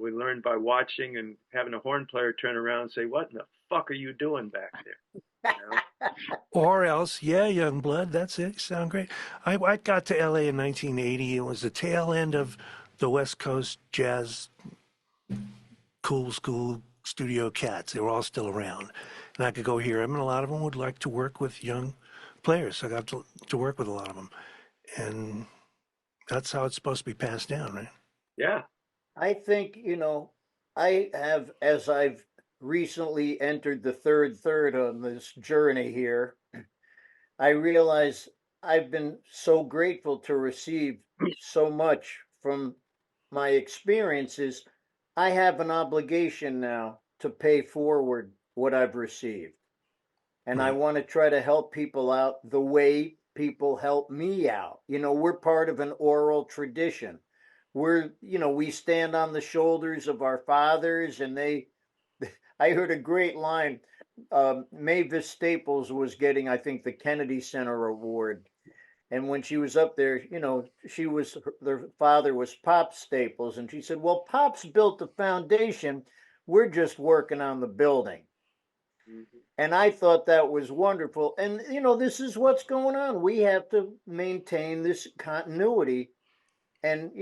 We learned by watching and having a horn player turn around and say, "What in the fuck are you doing back there?" Or else, yeah, young blood, that's it. You sound great. I got to LA in 1980. It was the tail end of the West Coast jazz cool school studio cats. They were all still around. And I could go hear them, and a lot of them would like to work with young players, so I got to work with a lot of them, and that's how it's supposed to be passed down, right? Yeah. I think, I have, as I've recently entered the third on this journey here, I realize I've been so grateful to receive so much from my experiences. I have an obligation now to pay forward what I've received. And I Right. want to try to help people out the way people help me out. We're part of an oral tradition. We stand on the shoulders of our fathers, and I heard a great line. Mavis Staples was getting, I think, the Kennedy Center Award. And when she was up there, their father was Pop Staples. And she said, well, Pop's built the foundation. We're just working on the building. Mm-hmm. And I thought that was wonderful. And, this is what's going on. We have to maintain this continuity. And,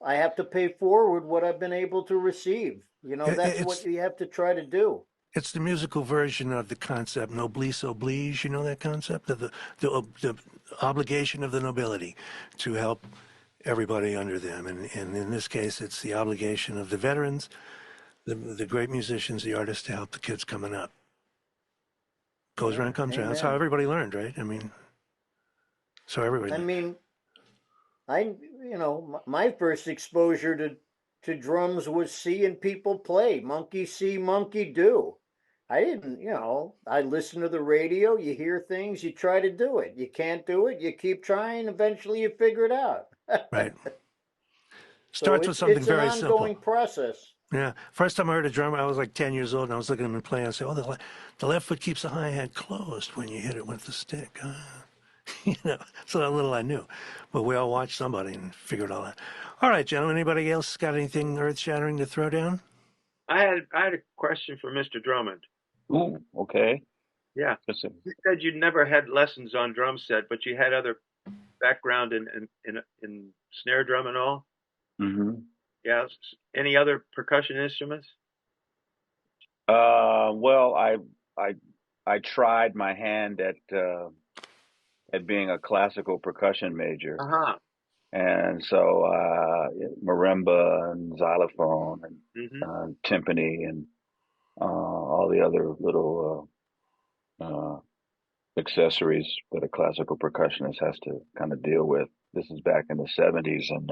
I have to pay forward what I've been able to receive. That's what It's you have to try to do. it's the musical version of the concept noblesse oblige. You know that concept of the obligation of the nobility to help everybody under them, and in this case, it's the obligation of the veterans, the great musicians, the artists to help the kids coming up. Goes Yeah, around, comes around. That's how amen. everybody learned, right? I mean, so everybody I learned. mean, my first exposure to drums was seeing people play. Monkey see, monkey do. I didn't, I listen to the radio, you hear things, you try to do it. You can't do it, you keep trying, eventually you figure it out. Right. So Starts with something it's an very simple. ongoing process. Yeah. First time I heard a drummer, I was like 10 years old, and I was looking at him play. I said, "Oh, the left foot keeps the hi-hat closed when you hit it with the stick." So that little I knew. But we all watched somebody and figured all that. All right, gentlemen. Anybody else got anything earth-shattering to throw down? I had a question for Mr. Drummond. Ooh, okay. Yeah. Listen. You said you'd never had lessons on drum set, but you had other background in snare drum and all. Mm-hmm. Yeah. Any other percussion instruments? Well, I tried my hand at being a classical percussion major, Uh-huh. and so marimba and xylophone and Mm-hmm. timpani and all the other little accessories that a classical percussionist has to kind of deal with. This is back in the '70s, and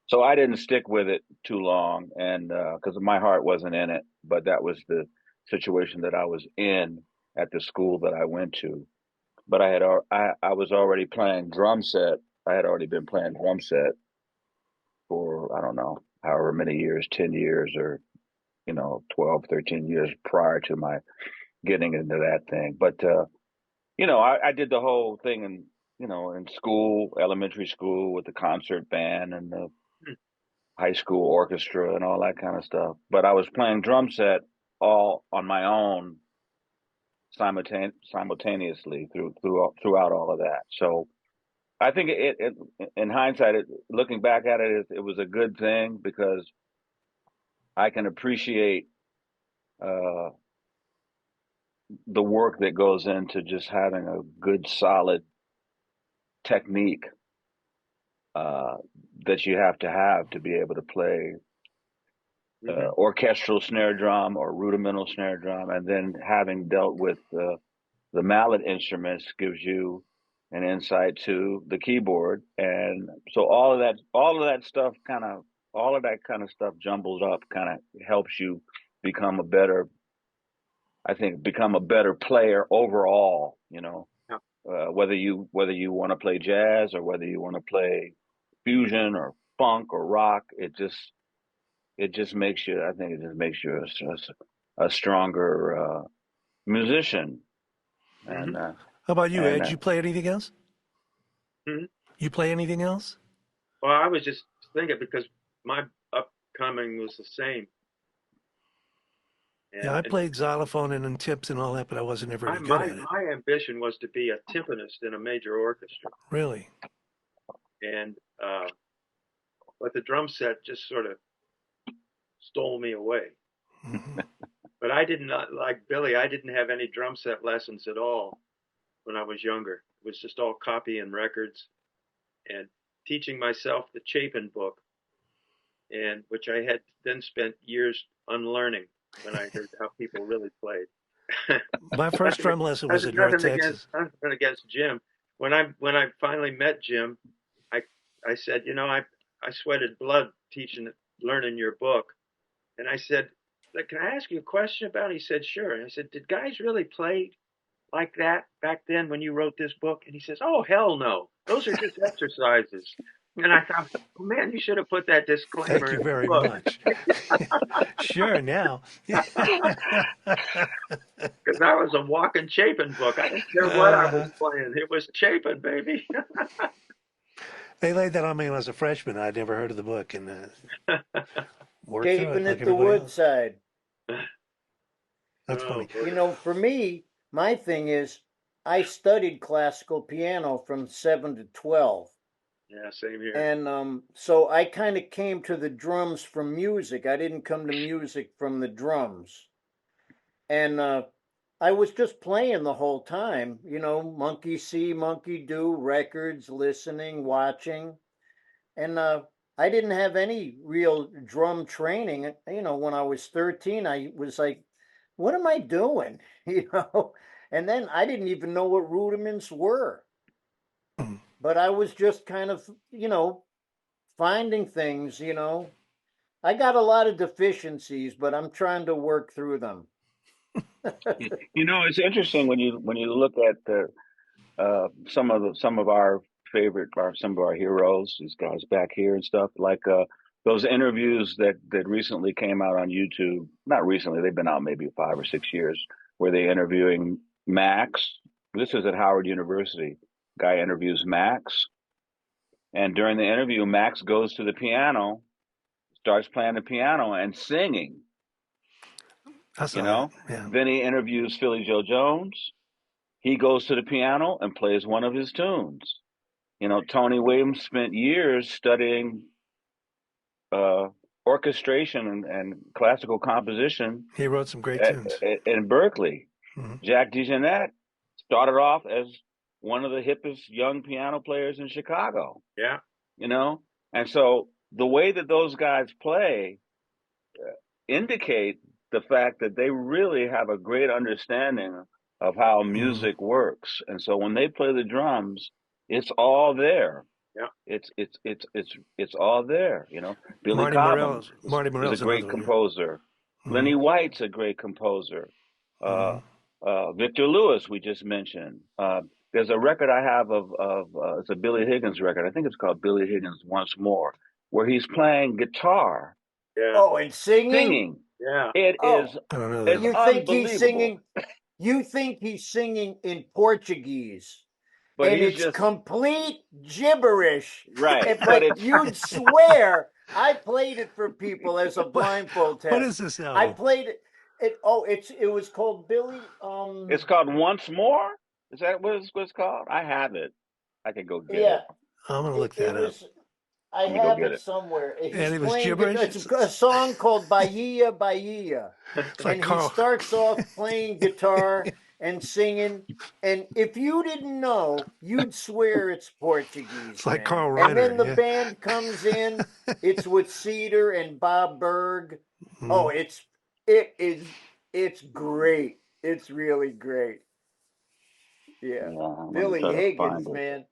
so I didn't stick with it too long, and because my heart wasn't in it, but that was the situation that I was in at the school that I went to. But I was already playing drum set. I had already been playing drum set for, I don't know, however many years, 10 years or 12, 13 years prior to my getting into that thing. But I did the whole thing in school, elementary school, with the concert band and the high school orchestra and all that kind of stuff. But I was playing drum set all on my own simultaneously throughout all of that. So I think it in hindsight, looking back at it, it was a good thing because I can appreciate uh, the work that goes into just having a good, solid technique uh, that you have to be able to play Mm-hmm. orchestral snare drum or rudimental snare drum, and then having dealt with the mallet instruments gives you an insight to the keyboard, and so all of that stuff all of that kind of stuff jumbled up kind of helps you become a better, I think, become a better player overall. Yeah. Whether you want to play jazz or whether you want to play fusion or funk or rock, it just makes you. I think it just makes you a stronger musician. Mm-hmm. And How about you, and Ed? You play anything else? Mm-hmm. You play anything else? Well, I was just thinking because my upcoming was the same. Yeah, I played xylophone and tips and all that, but I wasn't ever My, any good my at it. my ambition was to be a timpanist in a major orchestra, Really? and but the drum set just sort of stole me away. Hmm. But I did not, like Billy. I didn't have any drum set lessons at all. when I was younger. It was just all copying records and teaching myself the Chapin book, and which I had then spent years unlearning when I heard how people really played. My first drum lesson was in North Texas. Nothing against Jim. When I finally met Jim, I I said, I sweated blood learning your book, and I said, like, can I ask you a question about it? He said, sure. And I said, did guys really play like that back then when you wrote this book? And he says, oh, hell no. Those are just exercises. And I thought, oh, man, you should have put that disclaimer Thank you in the very book. much. Sure, now. Because I was a walking Chapin book. I didn't care what I was playing. It was Chapin, baby. They laid that on me when I was a freshman. I'd never heard of the book, and worked through it Chapin like at the everybody else. Woodside. That's funny. For me, my thing is, I studied classical piano from 7 to 12. Yeah, same here. And so I kind of came to the drums from music. I didn't come to music from the drums. And I was just playing the whole time, monkey see, monkey do, records, listening, watching. And I didn't have any real drum training. When I was 13, I was like, what am I doing? And then I didn't even know what rudiments were. But I was just kind of, finding things, I got a lot of deficiencies, but I'm trying to work through them. It's interesting when you look at some of our some of our heroes, these guys back here and stuff, like those interviews that recently came out on YouTube. Not recently, they've been out maybe 5 or 6 years, where they're interviewing Max. This is at Howard University. Guy interviews Max, and during the interview, Max goes to the piano, starts playing the piano and singing. Yeah. Then he interviews Philly Joe Jones. He goes to the piano and plays one of his tunes. Tony Williams spent years studying orchestration and classical composition. He wrote some great tunes in Berkeley. Mm-hmm. Jack DeJohnette started off as one of the hippest young piano players in Chicago. Yeah. And so the way that those guys play indicate the fact that they really have a great understanding of how music works. And so when they play the drums, it's all there. Yeah. It's all there, Billy Cobham is a great composer. Mm-hmm. Lenny White's a great composer. Victor Lewis, we just mentioned. There's a record I have of it's a Billy Higgins record. I think it's called Billy Higgins Once More, where he's playing guitar. Yeah. Oh, and singing? Yeah. It is. I don't know. You think he's singing? You think he's singing in Portuguese? But and it's just complete gibberish. Right. But you'd swear. I played it for people as a blindfold test. What is this album? I played it. It was called Billy. It's called Once More. Is that what it's called? I have it. I can go get it. I'm gonna look that up. I have it somewhere. And it was gibberish. It's a song called Bahia, Bahia, and he starts off playing guitar and singing. And if you didn't know, you'd swear it's Portuguese. It's like Carl Reiner. And then the band comes in. It's with Cedar and Bob Berg. Mm. Oh, it's great. It's really great. Yeah, Billy Higgins, man.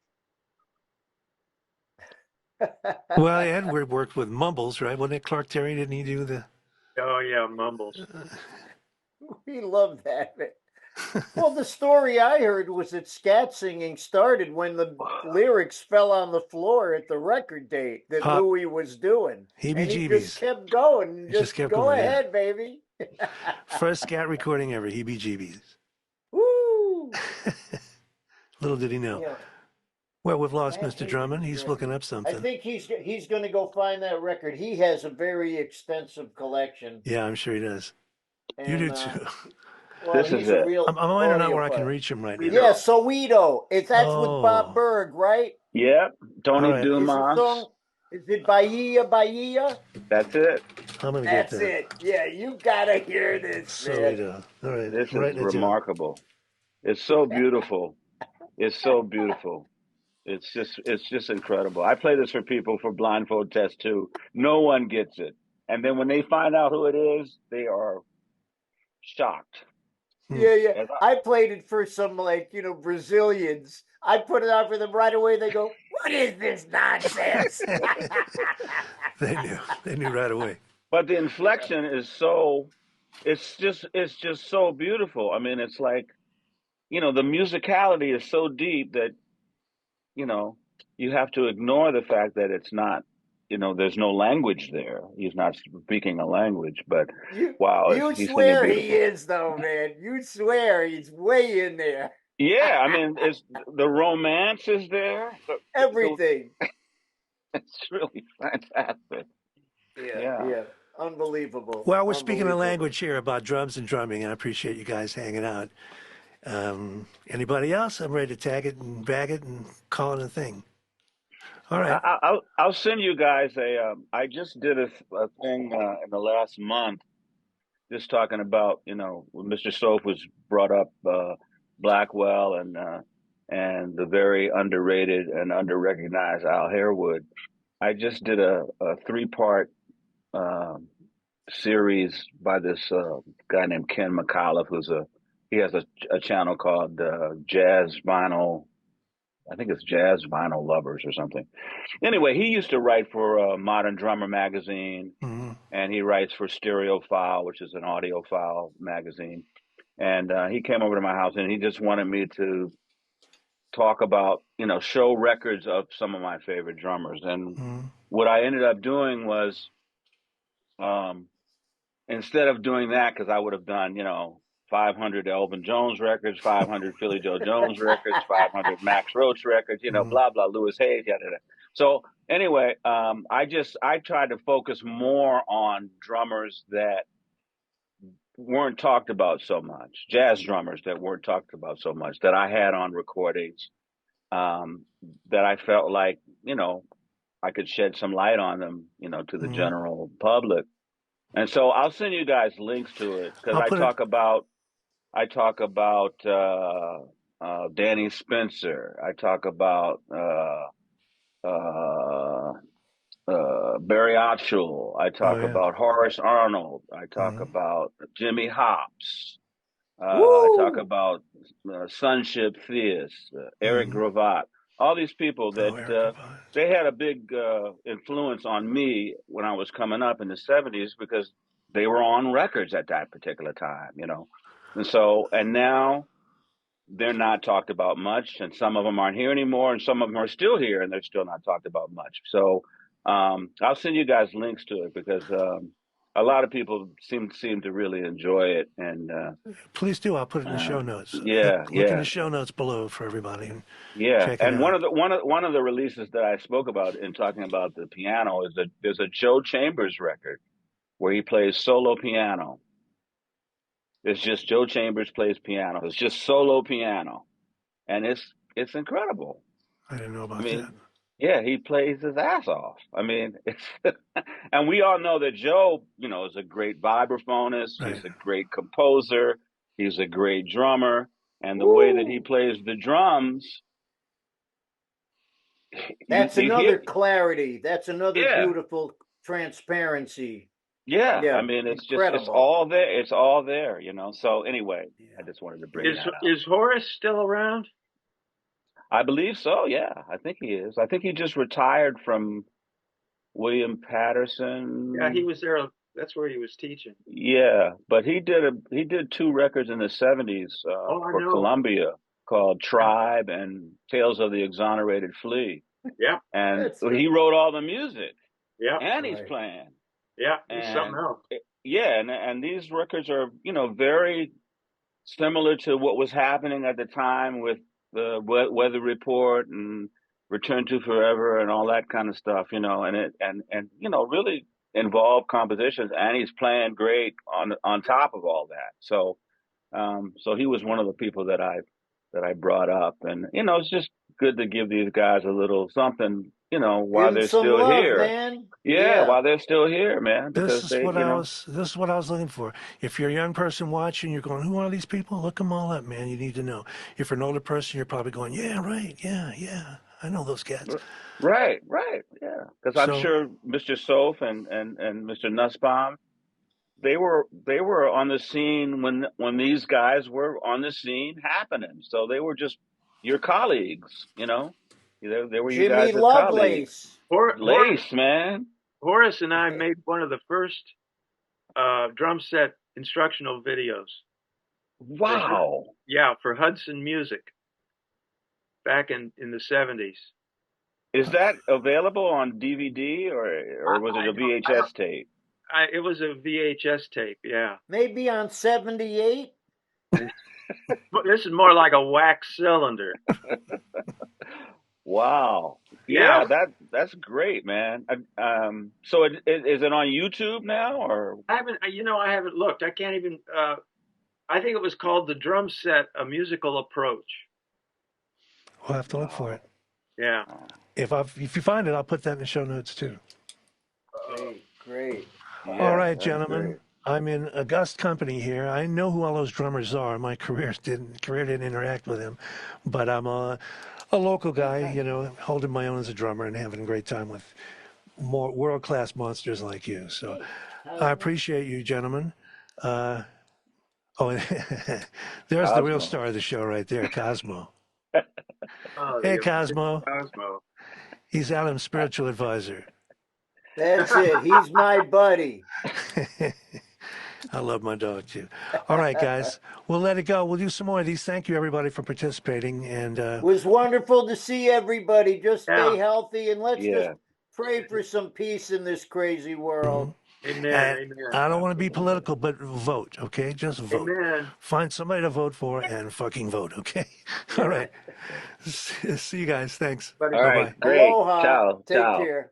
Well, Edward worked with Mumbles, right? Wasn't it Clark Terry? Didn't he do the? Oh yeah, Mumbles. We love that. Well, the story I heard was that scat singing started when the lyrics fell on the floor at the record date that Louis was doing. And he just kept going. Just kept go going, ahead, baby. First scat recording ever, heebie-jeebies. Woo! Little did he know. Yeah. Well, we've lost Mr. Drummond. He's looking up something. I think he's going to go find that record. He has a very extensive collection. Yeah, I'm sure he does. And, you do too. Well, this is it. I'm wondering out where I can reach him right now. Yeah, Soweto. That's with Bob Berg, right? Yep. Tony Dumas. Is it Bahia, Bahia? That's it. I'm gonna get that. That's it. Yeah, you gotta hear this. Soweto. All right. This is remarkable. It's so beautiful. It's so beautiful. It's just incredible. I play this for people for blindfold tests too. No one gets it. And then when they find out who it is, they are shocked. Yeah, yeah. As I played it for some Brazilians. I put it out for them right away. They go, "What is this nonsense?" They knew right away. but the inflection is it's just so beautiful. I mean, it's like, the musicality is so deep that, you know, you have to ignore the fact that it's not, there's no language there. He's not speaking a language, but You wow, you he's singing swear he beautiful. is though, man. You swear he's way in there. Yeah, I mean, it's the romance is there. Everything. It's really fantastic. Yeah, Yeah. yeah. Unbelievable. Well, we're speaking a Unbelievable. language here about drums and drumming, and I appreciate you guys hanging out. Anybody else? I'm ready to tag it and bag it and call it a thing. All right. I'll send you guys a. I just did a thing in the last month, just talking about, when Mr. Soph was brought up, Blackwell and the very underrated and underrecognized Al Harewood. I just did a 3-part series by this guy named Ken McAuliffe, he has a channel called Jazz Vinyl. I think it's Jazz Vinyl Lovers or something. Anyway, he used to write for Modern Drummer magazine, Mm-hmm. and he writes for Stereophile, which is an audiophile magazine. And he came over to my house, and he just wanted me to talk about, show records of some of my favorite drummers. And Mm-hmm. what I ended up doing was, instead of doing that, because I would have done, 500 Elvin Jones records, 500 Philly Joe Jones records, 500 Max Roach records, Mm-hmm. blah, blah, Lewis Hayes, yada, yada. So anyway, I tried to focus more on drummers that weren't talked about so much, jazz drummers that weren't talked about so much, that I had on recordings, that I felt like, I could shed some light on them, to the Mm-hmm. general public. And so I'll send you guys links to it, because I'll I put it. talk about Danny Spencer. I talk about uh, Barry Otchel. I Oh talk yeah. about Horace Arnold. I talk Mm-hmm. about Jimmy Hops. I talk Woo! about Sunship Theus, Eric Mm-hmm. Gravatt. All these people Oh, that Eric Avant. they had a big influence on me when I was coming up in the '70s, because they were on records at that particular time, and now they're not talked about much, and some of them aren't here anymore, and some of them are still here, and they're still not talked about much. So I'll send you guys links to it, because a lot of people seem to really enjoy it, and Please do. I'll put it in the show notes. yeah, Look in yeah, the show notes below for everybody and yeah. check it And out. one of the releases that I spoke about in talking about the piano is that there's a Joe Chambers record where he plays solo piano. It's just Joe Chambers plays piano. It's just solo piano, and it's incredible. I didn't know I about that. mean, yeah, he plays his ass off. I mean, and we all know that Joe, is a great vibraphonist. Right. He's a great composer. He's a great drummer, and the way that he Woo! plays the drums, you That's you hear, another clarity. That's another yeah, beautiful transparency. yeah. I Yeah, mean, it's incredible. all there. It's all there. So anyway, I Yeah. just wanted to bring Is that up. is Horace still around? I believe so. Yeah, I think he is. I think he just retired from William Yeah, he Patterson. was there. That's where he was teaching. Yeah, but he did 2 records in the '70s Oh, I for know. Columbia called Yeah, Tribe and Tales of the Exonerated Flea, yeah, and That's he wrote all the music, yeah, and he's right. playing. yeah. He's something And else. yeah, and these records are, very similar to what was happening at the time with the Weather Report and Return to Forever and all that kind of stuff, and it and really involved compositions, and he's playing great on top of all that. So so he was one of the people that I brought up, and it's just good to give these guys a little something, you know, while Give 'em they're some still love, here. man. Yeah, Yeah. while they're still here, man, This because is they, what you know, this is what I was looking for. If you're a young person watching, you're going, "Who are these people?" Look them all up, man. You need to know. If you're an older person, you're probably going, "Yeah, right, yeah, I know those cats." right, yeah, because I'm So, sure Mr. Soph and Mr. Nussbaum, they were on the scene when these guys were on the scene happening. So they were just your colleagues, you know. They were you Jimmy guys' colleagues. Lovelace. Lace, man. Horace and I made one of the first drum set instructional videos. Wow. For Hudson Music back in the 70s. Is that available on DVD or was it a VHS tape? It was a VHS tape, yeah. Maybe on 78. This is more like a wax cylinder. Wow. Yeah. Yeah, that's great, man. So is it on YouTube now or? I haven't looked. I can't even. I think it was called The Drum Set: A Musical Approach. we'll have to look for it. Yeah. If you find it, I'll put that in the show notes too. Great. Yeah, All right, that's gentlemen. great. I'm in august company here. I know who all those drummers are. My career didn't interact with them, but I'm a local guy, you know, holding my own as a drummer and having a great time with more world-class monsters like you. So I appreciate you, gentlemen. Oh, there's the real Cosmo. star of the show right there, Cosmo. Oh, Hey, Cosmo. Cosmo. He's Adam's spiritual advisor. That's it. He's my buddy. I love my dog too. All right, guys, we'll let it go. We'll do some more of these. Thank you, everybody, for participating. And It was wonderful to see everybody. Just stay healthy and let's just pray for some peace in this crazy world. Amen. and Amen. I don't want to be political, but vote, okay? Just vote. Amen. Find somebody to vote for and fucking vote, okay? All right. See you guys. Thanks. All right, Bye-bye. great. Aloha. Ciao. Take Ciao. care.